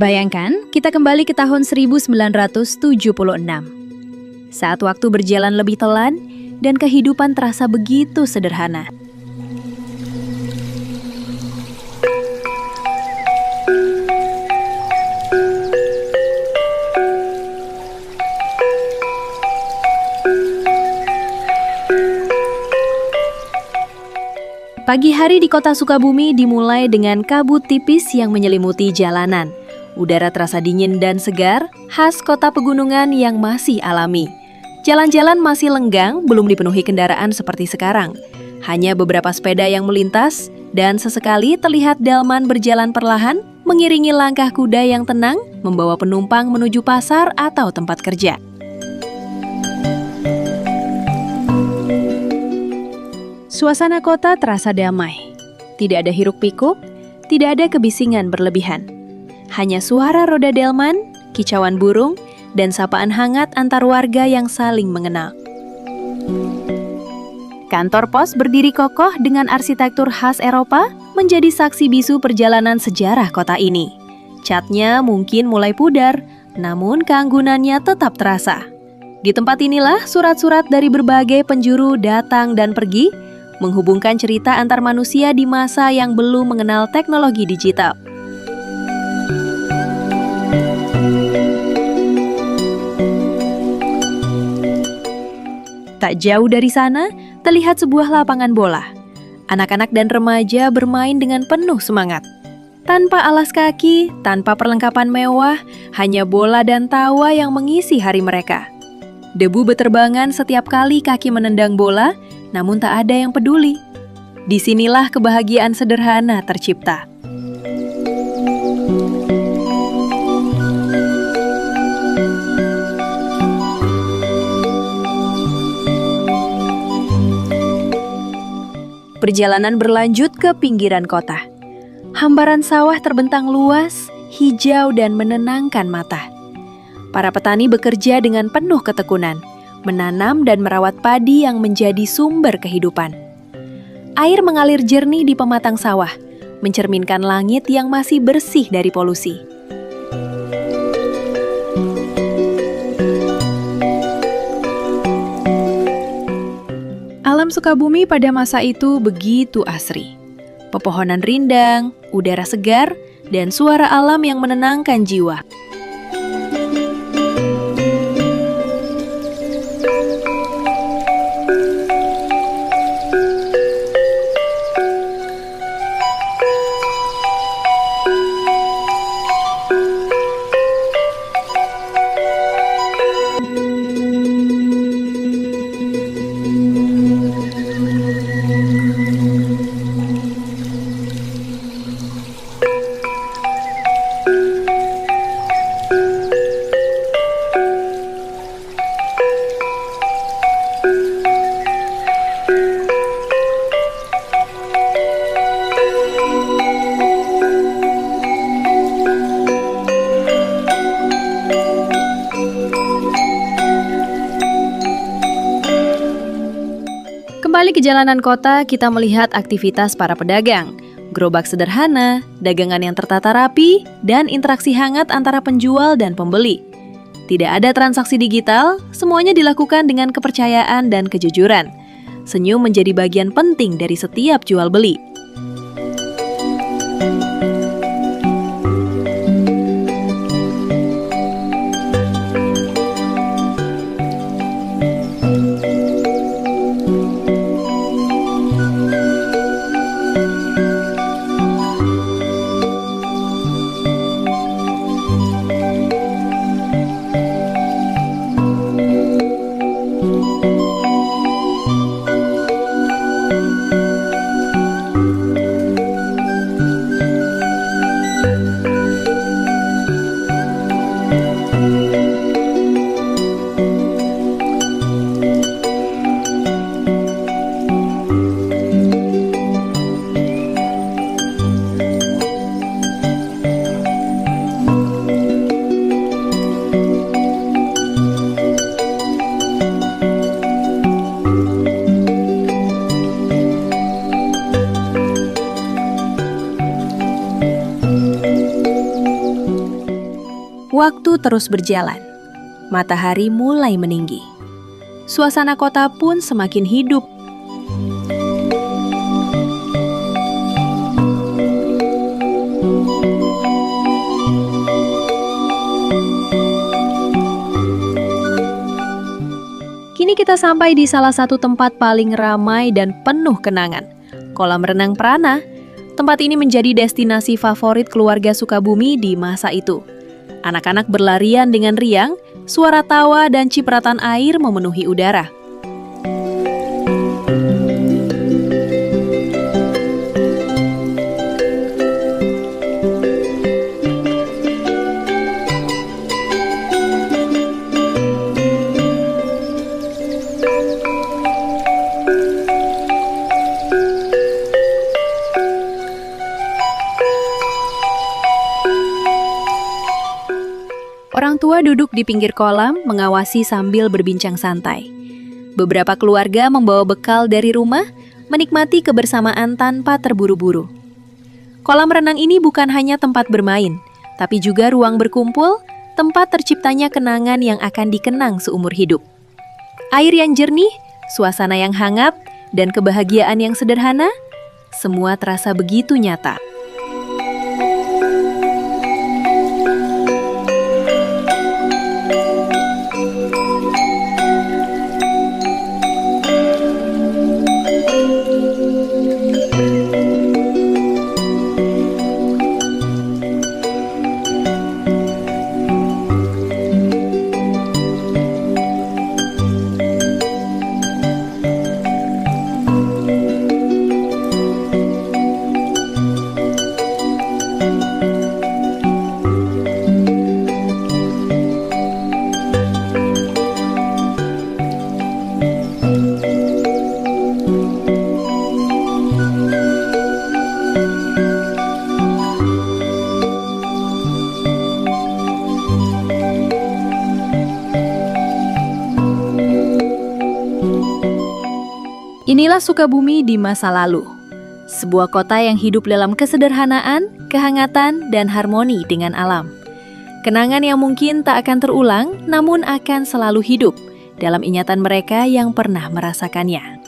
Bayangkan, kita kembali ke tahun 1976. Saat waktu berjalan lebih telan dan kehidupan terasa begitu sederhana. Pagi hari di kota Sukabumi dimulai dengan kabut tipis yang menyelimuti jalanan. Udara terasa dingin dan segar, khas kota pegunungan yang masih alami. Jalan-jalan masih lenggang, belum dipenuhi kendaraan seperti sekarang. Hanya beberapa sepeda yang melintas, dan sesekali terlihat delman berjalan perlahan, mengiringi langkah kuda yang tenang, membawa penumpang menuju pasar atau tempat kerja. Suasana kota terasa damai. Tidak ada hiruk-pikuk, tidak ada kebisingan berlebihan. Hanya suara roda delman, kicauan burung, dan sapaan hangat antar warga yang saling mengenal. Kantor pos berdiri kokoh dengan arsitektur khas Eropa menjadi saksi bisu perjalanan sejarah kota ini. Catnya mungkin mulai pudar, namun keanggunannya tetap terasa. Di tempat inilah surat-surat dari berbagai penjuru datang dan pergi, menghubungkan cerita antar manusia di masa yang belum mengenal teknologi digital. Tak jauh dari sana, terlihat sebuah lapangan bola. Anak-anak dan remaja bermain dengan penuh semangat. Tanpa alas kaki, tanpa perlengkapan mewah, hanya bola dan tawa yang mengisi hari mereka. Debu beterbangan setiap kali kaki menendang bola, namun tak ada yang peduli. Disinilah kebahagiaan sederhana tercipta. Perjalanan berlanjut ke pinggiran kota. Hamparan sawah terbentang luas, hijau dan menenangkan mata. Para petani bekerja dengan penuh ketekunan, menanam dan merawat padi yang menjadi sumber kehidupan. Air mengalir jernih di pematang sawah, mencerminkan langit yang masih bersih dari polusi. Alam Sukabumi pada masa itu begitu asri. Pepohonan rindang, udara segar, dan suara alam yang menenangkan jiwa. Kembali ke jalanan kota, kita melihat aktivitas para pedagang. Gerobak sederhana, dagangan yang tertata rapi, dan interaksi hangat antara penjual dan pembeli. Tidak ada transaksi digital, semuanya dilakukan dengan kepercayaan dan kejujuran. Senyum menjadi bagian penting dari setiap jual beli. Waktu terus berjalan. Matahari mulai meninggi. Suasana kota pun semakin hidup. Kini kita sampai di salah satu tempat paling ramai dan penuh kenangan, kolam renang Prana. Tempat ini menjadi destinasi favorit keluarga Sukabumi di masa itu. Anak-anak berlarian dengan riang, suara tawa dan cipratan air memenuhi udara. Orang tua duduk di pinggir kolam, mengawasi sambil berbincang santai. Beberapa keluarga membawa bekal dari rumah, menikmati kebersamaan tanpa terburu-buru. Kolam renang ini bukan hanya tempat bermain, tapi juga ruang berkumpul, tempat terciptanya kenangan yang akan dikenang seumur hidup. Air yang jernih, suasana yang hangat, dan kebahagiaan yang sederhana, semua terasa begitu nyata. Inilah Sukabumi di masa lalu. Sebuah kota yang hidup dalam kesederhanaan, kehangatan, dan harmoni dengan alam. Kenangan yang mungkin tak akan terulang, namun akan selalu hidup dalam ingatan mereka yang pernah merasakannya.